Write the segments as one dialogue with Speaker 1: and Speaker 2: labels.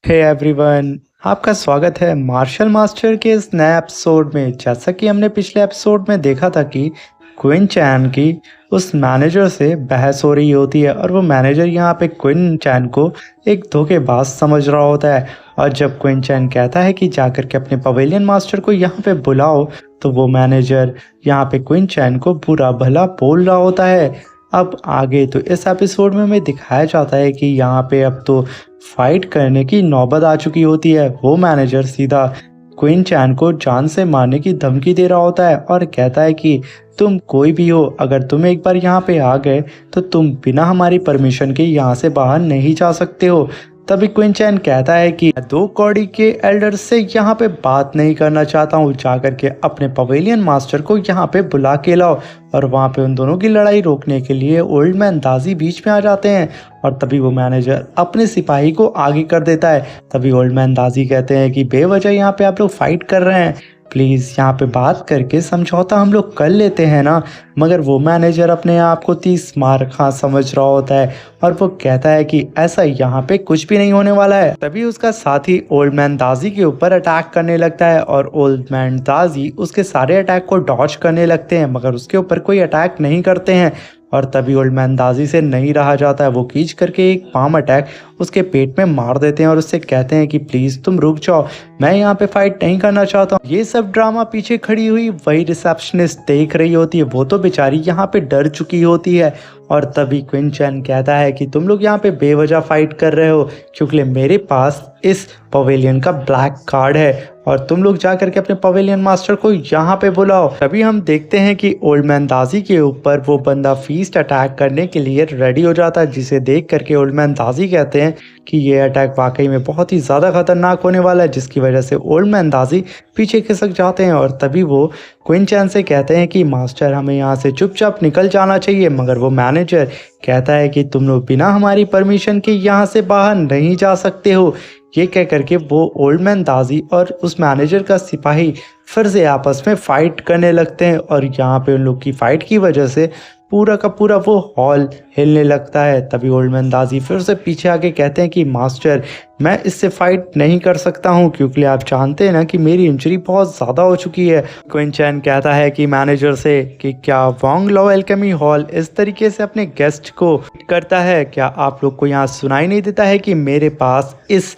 Speaker 1: Hey everyone, आपका स्वागत है मार्शल मास्टर के इस नए एपिसोड में। जैसा कि हमने पिछले एपिसोड में देखा था कि क्विन चैन की उस मैनेजर से बहस हो रही होती है और वो मैनेजर यहाँ पे क्विन चैन को एक धोखेबाज समझ रहा होता है। और जब क्विन चैन कहता है कि जाकर के अपने पवेलियन मास्टर को यहाँ पे बुलाओ, तो वो मैनेजर यहाँ पे क्विन चैन को बुरा भला बोल रहा होता है। अब आगे तो इस एपिसोड में हमें दिखाया जाता है कि यहाँ पे अब तो फाइट करने की नौबत आ चुकी होती है। वो मैनेजर सीधा क्विन चैन को जान से मारने की धमकी दे रहा होता है और कहता है कि तुम कोई भी हो, अगर तुम एक बार यहाँ पे आ गए तो तुम बिना हमारी परमिशन के यहाँ से बाहर नहीं जा सकते हो। तभी क्विन चैन कहता है कि मैं दो कौड़ी के एल्डर से यहाँ पे बात नहीं करना चाहता हूँ, जाकर के अपने पवेलियन मास्टर को यहाँ पे बुला के लाओ। और वहाँ पे उन दोनों की लड़ाई रोकने के लिए ओल्ड मैन दाजी बीच में आ जाते हैं और तभी वो मैनेजर अपने सिपाही को आगे कर देता है। तभी ओल्ड मैन दाजी कहते हैं कि बेवजह यहाँ पे आप लोग फाइट कर रहे हैं, प्लीज़ यहाँ पे बात करके समझौता हम लोग कर लेते हैं ना। मगर वो मैनेजर अपने आप को 30 मार खा समझ रहा होता है और वो कहता है कि ऐसा यहाँ पे कुछ भी नहीं होने वाला है। तभी उसका साथी ओल्ड मैन दाजी के ऊपर अटैक करने लगता है और ओल्ड मैन दाजी उसके सारे अटैक को डॉज करने लगते हैं, मगर उसके ऊपर कोई अटैक नहीं करते हैं। और तभी ओल्ड मैन दाजी से नहीं रहा जाता है, वो खींच करके एक पाम अटैक उसके पेट में मार देते हैं और उससे कहते हैं कि प्लीज़ तुम रुक जाओ, मैं यहाँ पे फाइट नहीं करना चाहता हूँ। ये सब ड्रामा पीछे खड़ी हुई वही रिसेप्शनिस्ट देख रही होती है, वो तो बेचारी यहाँ पे डर चुकी होती है। और तभी क्विन चैन कहता है कि तुम लोग यहाँ पे बेवजह फाइट कर रहे हो क्योंकि मेरे पास इस पवेलियन का ब्लैक कार्ड है और तुम लोग जा करके अपने पवेलियन मास्टर को यहाँ पे बुलाओ। तभी हम देखते हैं कि ओल्ड मैन दाजी के ऊपर वो बंदा फीस्ट अटैक करने के लिए रेडी हो जाता है, जिसे देख करके ओल्ड मैन दाजी कहते हैं कि ये अटैक वाकई में बहुत ही ज़्यादा खतरनाक होने वाला है, जिसकी वजह से ओल्ड मैन दाजी पीछे खिसक जाते हैं। और तभी वो क्विन चैन से कहते हैं कि मास्टर हमें यहाँ से चुपचाप निकल जाना चाहिए, मगर वो मैनेजर कहता है कि तुम लोग बिना हमारी परमिशन के यहाँ से बाहर नहीं जा सकते हो। ये कह करके वो ओल्ड मैन दाजी और उस मैनेजर का सिपाही फिर से आपस में फाइट करने लगते हैं और यहाँ पे उन लोग की फाइट की वजह से पूरा का पूरा वो हॉल हिलने लगता है। तभी ओल्ड मैन दाजी फिर से पीछे आके कहते हैं कि मास्टर मैं इससे फाइट नहीं कर सकता हूँ क्योंकि आप जानते हैं ना कि मेरी इंजरी बहुत ज़्यादा हो चुकी है। क्विन चैन कहता है कि मैनेजर से कि क्या वांग लॉ एल्केमी हॉल इस तरीके से अपने गेस्ट को करता है, क्या आप लोग को यहाँ सुनाई नहीं देता है कि मेरे पास इस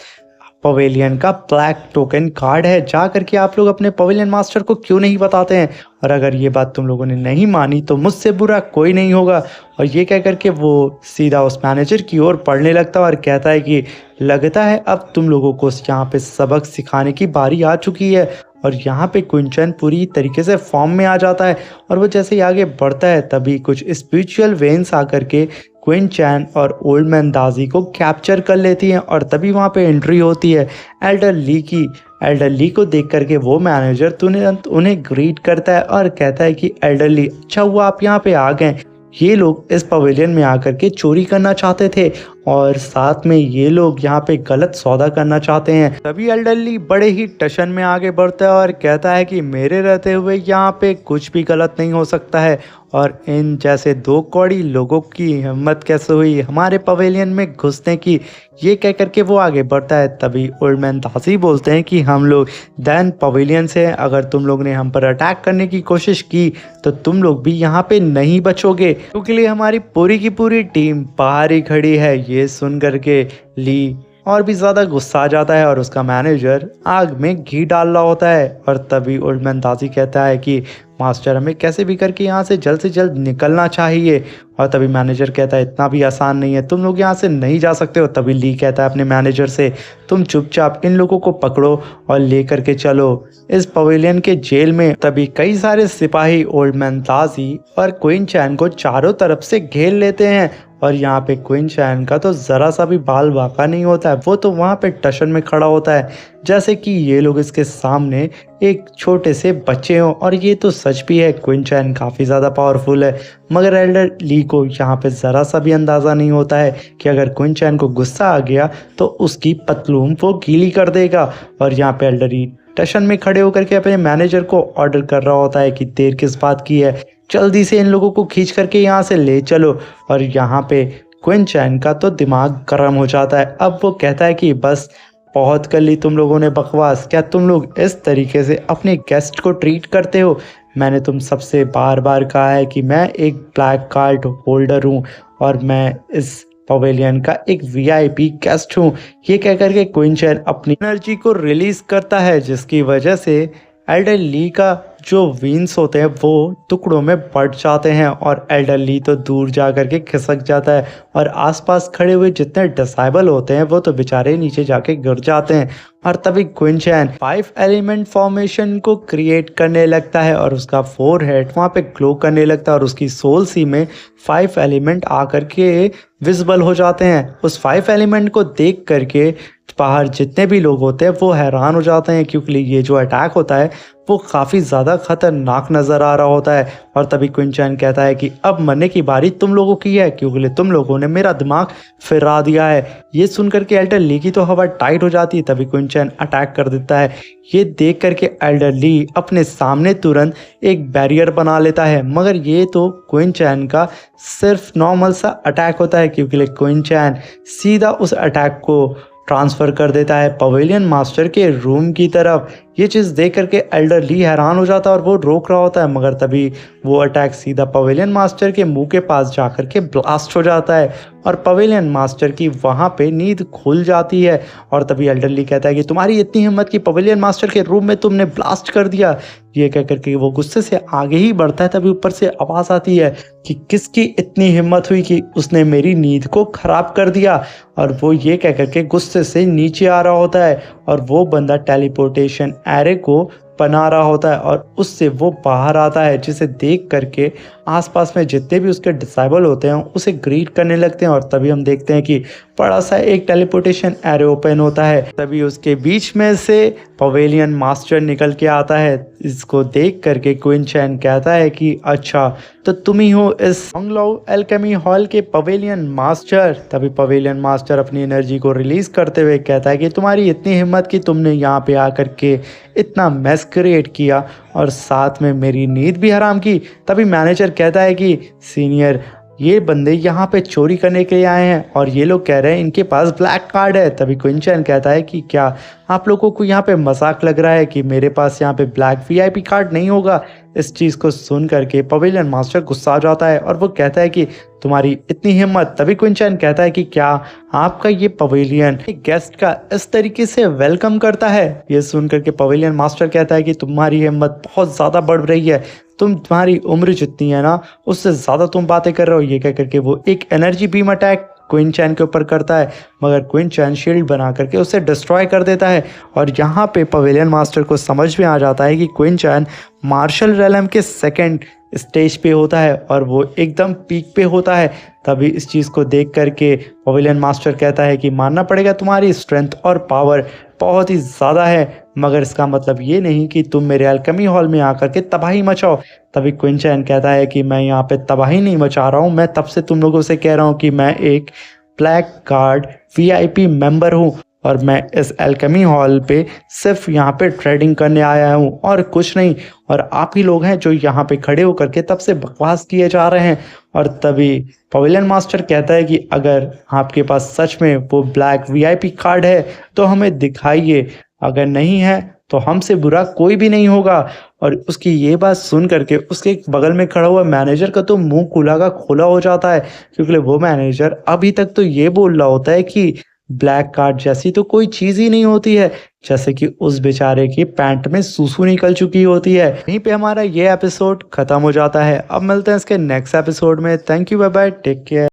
Speaker 1: पवेलियन का ब्लैक टोकन कार्ड है, जा करके आप लोग अपने पवेलियन मास्टर को क्यों नहीं बताते हैं। और अगर ये बात तुम लोगों ने नहीं मानी तो मुझसे बुरा कोई नहीं होगा। और ये कह करके वो सीधा उस मैनेजर की ओर पढ़ने लगता है और कहता है कि लगता है अब तुम लोगों को यहाँ पे सबक सिखाने की बारी आ चुकी है। और यहाँ पे क्विन चैन पूरी तरीके से फॉर्म में आ जाता है और वो जैसे ही आगे बढ़ता है तभी कुछ स्पिरिचुअल वेन्स आकर के क्विन चैन और ओल्ड मैन दाजी को कैप्चर कर लेती हैं। और तभी वहाँ पे एंट्री होती है एल्डर ली की। एल्डर ली को देख करके वो मैनेजर तुरंत उन्हें ग्रीट करता है और कहता है कि एल्डर ली, अच्छा हुआ आप यहाँ पे आ गए। ये लोग इस पवेलियन में आकर के चोरी करना चाहते थे और साथ में ये लोग यहाँ पे गलत सौदा करना चाहते हैं। तभी एल्डरली बड़े ही टशन में आगे बढ़ता है और कहता है कि मेरे रहते हुए यहाँ पे कुछ भी गलत नहीं हो सकता है और इन जैसे दो कौड़ी लोगों की हिम्मत कैसे हुई हमारे पवेलियन में घुसने की। ये कह करके वो आगे बढ़ता है। तभी ओल्ड मैन दासी बोलते हैं कि हम लोग दैन पवेलियन से, अगर तुम लोग ने हम पर अटैक करने की कोशिश की तो तुम लोग भी यहाँ पे नहीं बचोगे क्योंकि हमारी पूरी की पूरी टीम बाहर ही खड़ी है। ये सुन करके ली और भी ज़्यादा गुस्सा आ जाता है और उसका मैनेजर आग में घी डाल रहा होता है। और तभी ओल्ड मैन दासी कहता है कि मास्टर हमें कैसे भी करके यहाँ से जल्द निकलना चाहिए। और तभी मैनेजर कहता है इतना भी आसान नहीं है, तुम लोग यहाँ से नहीं जा सकते हो। तभी ली कहता है अपने मैनेजर से तुम चुपचाप इन लोगों को पकड़ो और ले करके चलो इस पवेलियन के जेल में। तभी कई सारे सिपाही ओल्ड मैन दासी और क्वीन चैन को चारों तरफ से घेर लेते हैं और यहाँ पे क्वीन चैन का तो ज़रा सा भी बाल बाका नहीं होता है, वो तो वहाँ पे टशन में खड़ा होता है जैसे कि ये लोग इसके सामने एक छोटे से बच्चे हों। और ये तो सच भी है, क्वीन चैन काफ़ी ज़्यादा पावरफुल है, मगर एल्डर ली को यहाँ पे ज़रा सा भी अंदाज़ा नहीं होता है कि अगर क्वीन चैन को गुस्सा आ गया तो उसकी पतलून वो गीली कर देगा। और यहाँ पे एल्डर ली टशन में खड़े होकर के अपने मैनेजर को ऑर्डर कर रहा होता है कि देर किस बात की है, जल्दी से इन लोगों को खींच करके यहाँ से ले चलो। और यहाँ पे क्वीन चैन का तो दिमाग गर्म हो जाता है। अब वो कहता है कि बस बहुत कर ली तुम लोगों ने बकवास। क्या तुम लोग इस तरीके से अपने गेस्ट को ट्रीट करते हो? मैंने तुम सबसे बार-बार कहा है कि मैं एक ब्लैक कार्ड होल्डर हूँ और मैं इस पवेलियन का एक वीआईपी गेस्ट हूँ। ये कह कर के क्वीन चैन अपनी एनर्जी को रिलीज़ करता है, जिसकी वजह से एल्डर ली का जो विंग्स होते हैं वो टुकड़ों में बँट जाते हैं और एल्डर ली तो दूर जा कर के खिसक जाता है और आसपास खड़े हुए जितने डिसेबल होते हैं वो तो बेचारे नीचे जाके गिर जाते हैं। और तभी क्वीन चैन 5 एलिमेंट फॉर्मेशन को क्रिएट करने लगता है और उसका फोरहेड वहाँ पे ग्लो करने लगता है और उसकी सोल सी में 5 एलिमेंट आकर के विजिबल हो जाते हैं। उस 5 एलिमेंट को देख करके बाहर जितने भी लोग होते हैं वो हैरान हो जाते हैं, क्योंकि ये जो अटैक होता है वो काफ़ी ज़्यादा खतरनाक नज़र आ रहा होता है। और तभी क्वीन चैन कहता है कि अब मरने की बारी तुम लोगों की है, क्योंकि तुम लोगों ने मेरा दिमाग फिरा दिया है। ये सुनकर के एल्डर ली की तो हवा टाइट हो जाती है। तभी क्वीन चैन अटैक कर देता है। ये देख करके एल्डर ली अपने सामने तुरंत एक बैरियर बना लेता है, मगर ये तो क्वीन चैन का सिर्फ नॉर्मल सा अटैक होता है, क्योंकि क्वीन चैन सीधा उस अटैक को ट्रांसफ़र कर देता है पवेलियन मास्टर के रूम की तरफ। ये चीज़ देख करके एल्डर ली हैरान हो जाता है और वो रोक रहा होता है, मगर तभी वो अटैक सीधा पवेलियन मास्टर के मुंह के पास जाकर के ब्लास्ट हो जाता है और पवेलियन मास्टर की वहाँ पे नींद खुल जाती है। और तभी एल्डर ली कहता है कि तुम्हारी इतनी हिम्मत कि पवेलियन मास्टर के रूम में तुमने ब्लास्ट कर दिया। ये कह करके वो गुस्से से आगे ही बढ़ता है। तभी ऊपर से आवाज़ आती है कि किसकी इतनी हिम्मत हुई कि उसने मेरी नींद को ख़राब कर दिया। और वो ये कह करके गुस्से से नीचे आ रहा होता है और वो बंदा टेलीपोर्टेशन एरे को बना रहा होता है और उससे वो बाहर आता है, जिसे देख करके आसपास में जितने भी उसके डिसेबल होते हैं उसे ग्रीट करने लगते हैं। और तभी हम देखते हैं कि बड़ा सा एक टेलीपोर्टेशन एरे ओपन होता है। तभी उसके बीच में से पवेलियन मास्टर निकल के आता है। इसको देख करके क्वीन चैन कहता है कि अच्छा, तो तुम ही हो इस होंगलाओ एल्केमी हॉल के पवेलियन मास्टर। तभी पवेलियन मास्टर अपनी एनर्जी को रिलीज करते हुए कहता है कि तुम्हारी इतनी हिम्मत कि तुमने यहाँ पे आकर के इतना मैस क्रिएट किया और साथ में मेरी नींद भी हराम की। तभी मैनेजर कहता है कि सीनियर, ये बंदे यहाँ पे चोरी करने के लिए आए हैं और ये लोग कह रहे हैं इनके पास ब्लैक कार्ड है। तभी क्वीन चैन कहता है कि क्या आप लोगों को यहाँ पे मजाक लग रहा है कि मेरे पास यहाँ पे ब्लैक वीआईपी कार्ड नहीं होगा? इस चीज़ को सुन करके पवेलियन मास्टर गुस्सा आ जाता है और वो कहता है कि तुम्हारी इतनी हिम्मत। तभी क्वीन चैन कहता है कि क्या आपका ये पवेलियन गेस्ट का इस तरीके से वेलकम करता है? ये सुन करके पवेलियन मास्टर कहता है कि तुम्हारी हिम्मत बहुत ज़्यादा बढ़ रही है, तुम्हारी उम्र जितनी है ना उससे ज़्यादा तुम बातें कर रहे हो। ये कह करके वो एक एनर्जी बीम अटैक क्वीन चैन के ऊपर करता है, मगर क्वीन चैन शील्ड बना करके उसे डिस्ट्रॉय कर देता है। और यहाँ पे पवेलियन मास्टर को समझ में आ जाता है कि क्वीन चैन मार्शल रेलम के सेकंड स्टेज पे होता है और वो एकदम पीक पे होता है। तभी इस चीज़ को देख करके पवेलियन मास्टर कहता है कि मानना पड़ेगा तुम्हारी स्ट्रेंथ और पावर बहुत ही ज़्यादा है, मगर इसका मतलब ये नहीं कि तुम मेरे अल्केमी हॉल में आकर के तबाही मचाओ। तभी क्वीन चैन कहता है कि मैं यहाँ पे तबाही नहीं मचा रहा हूँ, मैं तब से तुम लोगों से कह रहा हूँ कि मैं एक ब्लैक कार्ड वीआईपी मेंबर हूँ और मैं इस अल्केमी हॉल पे सिर्फ यहाँ पे ट्रेडिंग करने आया हूँ और कुछ नहीं। और आप ही लोग हैं जो यहाँ पे खड़े होकर के तब से बकवास किए जा रहे हैं। और तभी पवेलियन मास्टर कहता है कि अगर आपके पास सच में वो ब्लैक वीआईपी कार्ड है तो हमें दिखाइए, अगर नहीं है तो हमसे बुरा कोई भी नहीं होगा। और उसकी ये बात सुन करके उसके बगल में खड़ा हुआ मैनेजर का तो मुंह खुला का खोला हो जाता है, क्योंकि वो मैनेजर अभी तक तो ये बोल रहा होता है कि ब्लैक कार्ड जैसी तो कोई चीज़ ही नहीं होती है, जैसे कि उस बेचारे की पैंट में सूसू निकल चुकी होती है। यहीं पे हमारा ये एपिसोड खत्म हो जाता है। अब मिलते हैं इसके नेक्स्ट एपिसोड में। Thank you, bye bye, take care.